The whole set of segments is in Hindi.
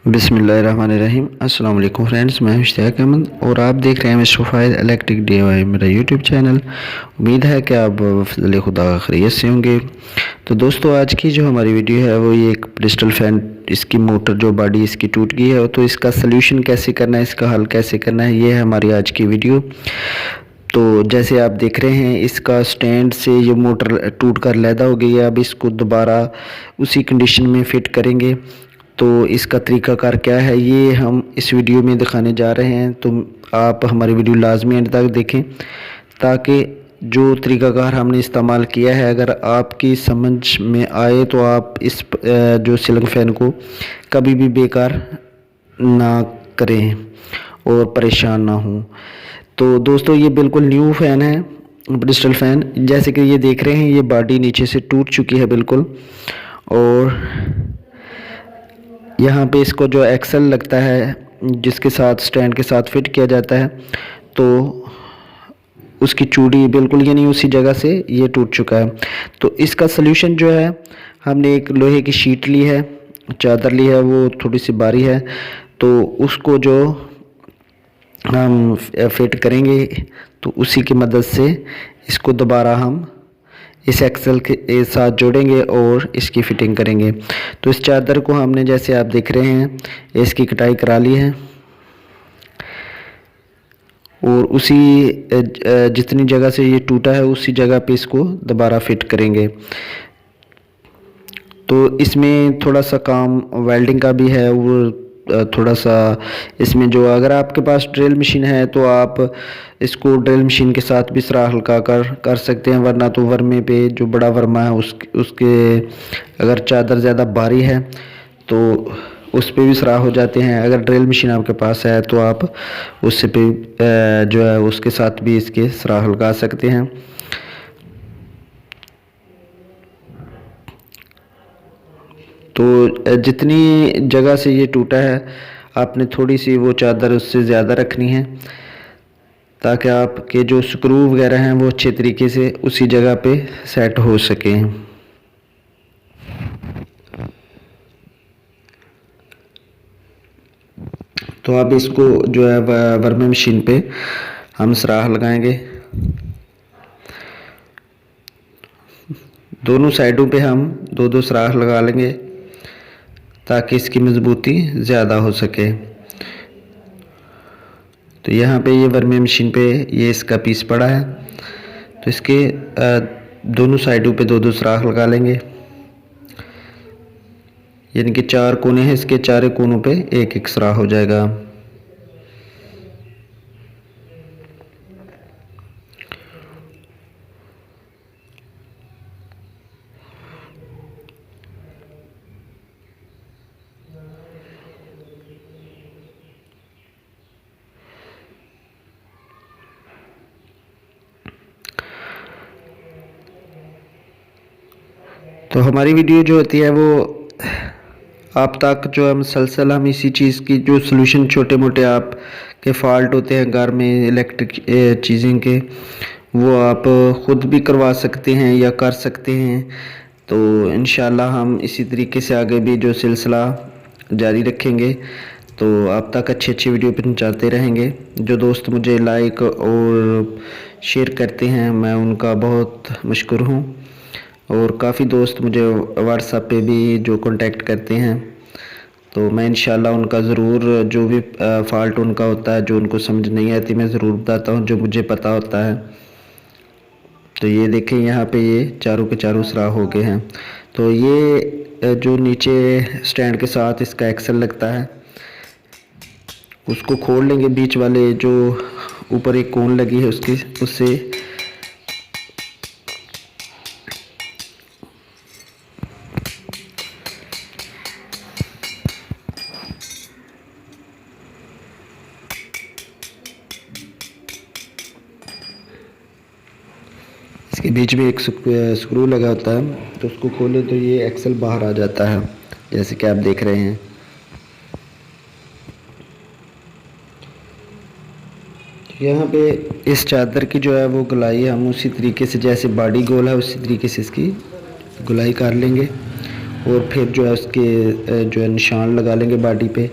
बिस्मिल्लाहिर्रहमानिर्रहीम। अस्सलाम वालेकुम फ्रेंड्स, मैं इश्तियाक अहमद और आप देख रहे हैं मिस्टर फाइज़ इलेक्ट्रिक DIY मेरा यूट्यूब चैनल। उम्मीद है कि आप फज़ल खुदा खैरियत से होंगे। तो दोस्तों, आज की जो हमारी वीडियो है वो ये एक ब्रिस्टल फ़ैन, इसकी मोटर जो बॉडी इसकी टूट गई है, तो इसका सलूशन कैसे करना है, इसका हल कैसे करना है, ये है हमारी आज की वीडियो। तो जैसे आप देख रहे हैं, इसका स्टैंड से ये मोटर टूट कर लैदा हो गई है। अब इसको दोबारा उसी कंडीशन में फ़िट करेंगे। तो इसका तरीक़ाकार क्या है ये हम इस वीडियो में दिखाने जा रहे हैं। तो आप हमारी वीडियो लाजमी एंड तक देखें ताकि जो तरीक़ाकार हमने इस्तेमाल किया है अगर आपकी समझ में आए तो आप इस जो सीलिंग फ़ैन को कभी भी बेकार ना करें और परेशान ना हों। तो दोस्तों, ये बिल्कुल न्यू फ़ैन है, ब्रिस्टल फ़ैन। जैसे कि ये देख रहे हैं, ये बॉडी नीचे से टूट चुकी है बिल्कुल, और यहाँ पे इसको जो एक्सल लगता है जिसके साथ स्टैंड के साथ फिट किया जाता है, तो उसकी चूड़ी बिल्कुल यानी उसी जगह से ये टूट चुका है। तो इसका सलूशन जो है, हमने एक लोहे की शीट ली है, चादर ली है, वो थोड़ी सी बारी है, तो उसको जो हम फिट करेंगे तो उसी की मदद से इसको दोबारा हम इस एक्सल के साथ जोड़ेंगे और इसकी फ़िटिंग करेंगे। तो इस चादर को हमने, जैसे आप देख रहे हैं, इसकी कटाई करा ली है और उसी जितनी जगह से ये टूटा है उसी जगह पे इसको दोबारा फिट करेंगे। तो इसमें थोड़ा सा काम वेल्डिंग का भी है, वो थोड़ा सा इसमें जो, अगर आपके पास ड्रिल मशीन है तो आप इसको ड्रिल मशीन के साथ भी सरा हल्का कर सकते हैं, वरना तो वर्मे पे जो बड़ा वर्मा है उसके अगर चादर ज़्यादा भारी है तो उस पे भी सरा हो जाते हैं। अगर ड्रिल मशीन आपके पास है तो आप उससे पे जो है उसके साथ भी इसके सरा हल्का सकते हैं। तो जितनी जगह से ये टूटा है आपने थोड़ी सी वो चादर उससे ज़्यादा रखनी है ताकि आपके जो स्क्रू वगैरह हैं वो अच्छे तरीके से उसी जगह पे सेट हो सकें। तो अब इसको जो है वर्मे मशीन पे हम सराह लगाएंगे। दोनों साइडों पे हम दो दो सराह लगा लेंगे ताकि इसकी मजबूती ज़्यादा हो सके। तो यहाँ पे ये वर्मे मशीन पे ये इसका पीस पड़ा है, तो इसके दोनों साइडों पे दो दो सुराख लगा लेंगे, यानी कि 4 कोने हैं, इसके चारों कोनों पे एक एक सुराख हो जाएगा। तो हमारी वीडियो जो होती है वो आप तक जो है मुसलसल हम इसी चीज़ की जो सलूशन छोटे मोटे आप के फ़ाल्ट होते हैं घर में इलेक्ट्रिक चीज़ें के, वो आप ख़ुद भी करवा सकते हैं या कर सकते हैं। तो इंशाल्लाह हम इसी तरीके से आगे भी जो सिलसिला जारी रखेंगे, तो आप तक अच्छी अच्छी वीडियो पहुंचाते रहेंगे। जो दोस्त मुझे लाइक और शेयर करते हैं मैं उनका बहुत मशकूर हूँ, और काफ़ी दोस्त मुझे व्हाट्सएप पे भी जो कांटेक्ट करते हैं, तो मैं इंशाल्लाह उनका ज़रूर जो भी फ़ाल्ट उनका होता है, जो उनको समझ नहीं आती, मैं ज़रूर बताता हूँ जो मुझे पता होता है। तो ये देखें, यहाँ पे ये चारों के चारों सुराख हो गए हैं। तो ये जो नीचे स्टैंड के साथ इसका एक्सल लगता है उसको खोल लेंगे, बीच वाले जो ऊपर एक कोन लगी है उससे इसके बीच में एक स्क्रू लगा होता है, तो उसको खोले तो ये एक्सल बाहर आ जाता है, जैसे कि आप देख रहे हैं। यहाँ पे इस चादर की जो है वो गुलाई हम उसी तरीके से, जैसे बॉडी गोल है उसी तरीके से इसकी गुलाई कर लेंगे और फिर जो है उसके जो है निशान लगा लेंगे बॉडी पे,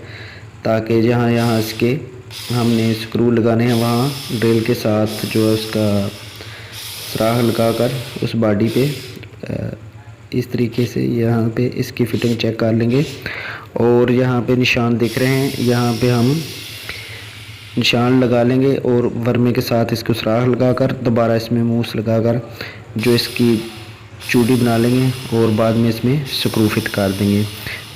ताकि जहाँ यहाँ इसके हमने स्क्रू लगाने हैं वहाँ ड्रिल के साथ जो है उसका सुराख लगाकर उस बॉडी पे इस तरीके से यहाँ पे इसकी फ़िटिंग चेक कर लेंगे। और यहाँ पे निशान दिख रहे हैं, यहाँ पे हम निशान लगा लेंगे और वर्मे के साथ इसको सुराख लगाकर दोबारा इसमें मूस लगाकर जो इसकी चूड़ी बना लेंगे और बाद में इसमें स्क्रू फिट कर देंगे।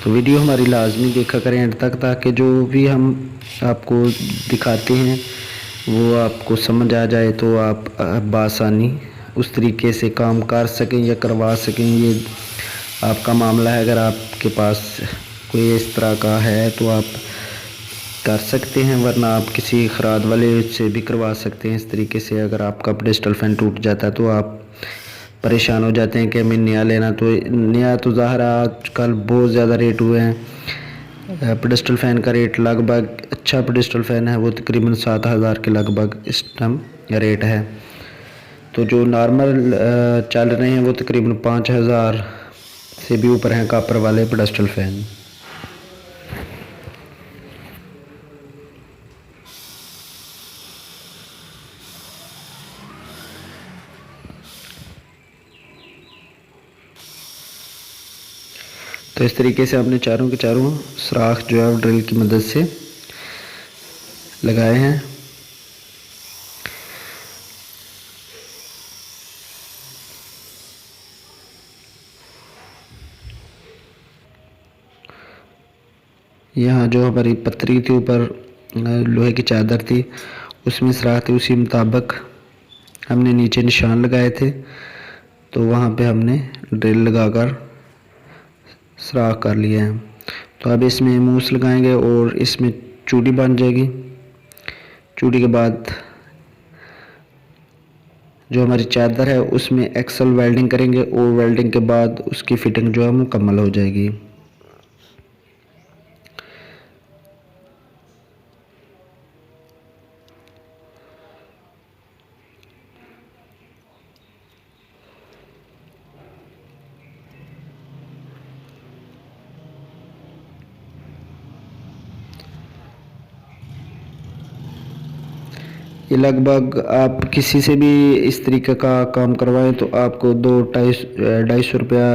तो वीडियो हमारी लाजमी देखा करें एंड तक, ताकि जो भी हम आपको दिखाते हैं वो आपको समझ आ जाए, तो आप बआसानी उस तरीके से काम कर सकें या करवा सकें। ये आपका मामला है, अगर आपके पास कोई इस तरह का है तो आप कर सकते हैं, वरना आप किसी खराद वाले से भी करवा सकते हैं। इस तरीके से अगर आपका पेडस्टल फैन टूट जाता है तो आप परेशान हो जाते हैं कि हमें नया लेना। तो नया तो ज़ाहिर आजकल बहुत ज़्यादा रेट हुए हैं। पेडस्टल फ़ैन का रेट लगभग, अच्छा पेडस्टल फ़ैन है वो तकरीबन 7,000 के लगभग इस टाइम रेट है। तो जो नॉर्मल चल रहे हैं वो तकरीबन 5,000 से भी ऊपर हैं कापर वाले पेडस्टल फ़ैन। तो इस तरीके से आपने चारों के चारों सुराख जो है ड्रिल की मदद से लगाए हैं। यहाँ जो हमारी पतरी थी ऊपर लोहे की चादर थी उसमें सुराख थे, उसी मुताबिक हमने नीचे निशान लगाए थे। तो वहाँ पे हमने ड्रिल लगाकर सुराख कर लिया है। तो अब इसमें मूस लगाएंगे और इसमें चूड़ी बन जाएगी। चूड़ी के बाद जो हमारी चादर है उसमें एक्सल वेल्डिंग करेंगे और वेल्डिंग के बाद उसकी फिटिंग जो है मुकम्मल हो जाएगी। ये लगभग आप किसी से भी इस तरीके का काम करवाएं तो आपको 200-250 रुपया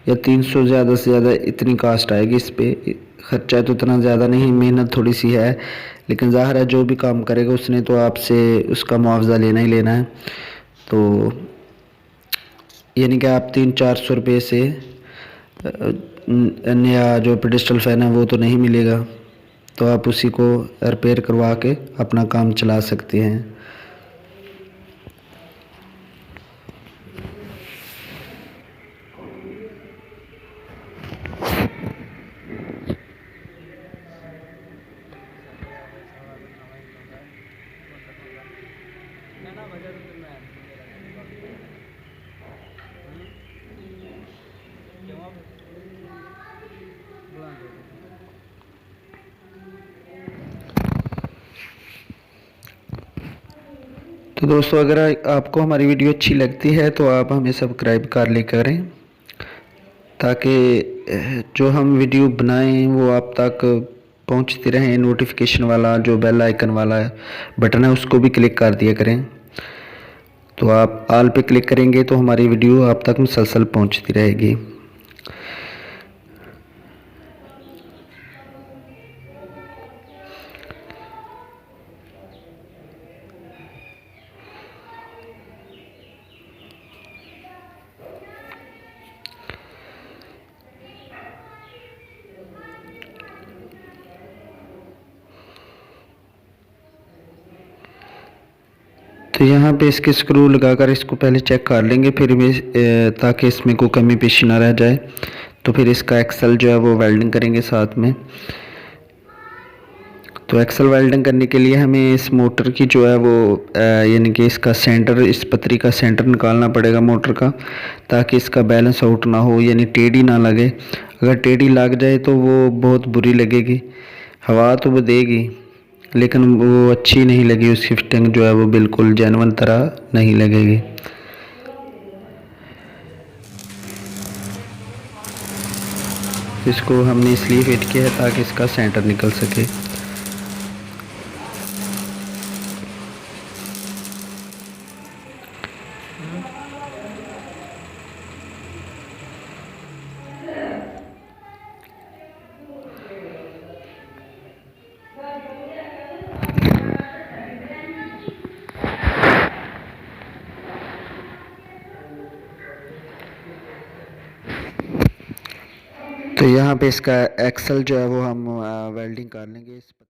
या 300 ज़्यादा से ज़्यादा इतनी कास्ट आएगी। इस पे खर्चा तो इतना ज़्यादा नहीं, मेहनत थोड़ी सी है, लेकिन ज़ाहिर है जो भी काम करेगा उसने तो आपसे उसका मुआवजा लेना ही लेना है। तो यानी कि आप 300-400 रुपये से नया जो पेडस्टल फ़ैन है वो तो नहीं मिलेगा, तो आप उसी को रिपेयर करवा के अपना काम चला सकते हैं। तो दोस्तों अगर आपको हमारी वीडियो अच्छी लगती है तो आप हमें सब्सक्राइब कर ले करें, ताकि जो हम वीडियो बनाएं वो आप तक पहुंचती रहें। नोटिफिकेशन वाला जो बेल आइकन वाला बटन है उसको भी क्लिक कर दिया करें। तो आप ऑल पे क्लिक करेंगे तो हमारी वीडियो आप तक मुसलसल पहुंचती रहेगी। तो यहाँ पे इसके स्क्रू लगाकर इसको पहले चेक कर लेंगे, फिर भी ताकि इसमें कोई कमी पेशी ना रह जाए। तो फिर इसका एक्सल जो है वो वेल्डिंग करेंगे साथ में। तो एक्सल वेल्डिंग करने के लिए हमें इस मोटर की जो है वो यानी कि इसका सेंटर, इस पतरी का सेंटर निकालना पड़ेगा मोटर का, ताकि इसका बैलेंस आउट ना हो, यानी टेढ़ी ना लगे। अगर टेढ़ी लग जाए तो वो बहुत बुरी लगेगी। हवा तो वो देगी लेकिन वो अच्छी नहीं लगी, उसकी फिटिंग जो है वो बिल्कुल जेन्युइन तरह नहीं लगेगी। तो इसको हमने इसलिए फिट किया है ताकि इसका सेंटर निकल सके। तो यहाँ पे इसका एक्सल जो है वो हम वेल्डिंग कर लेंगे।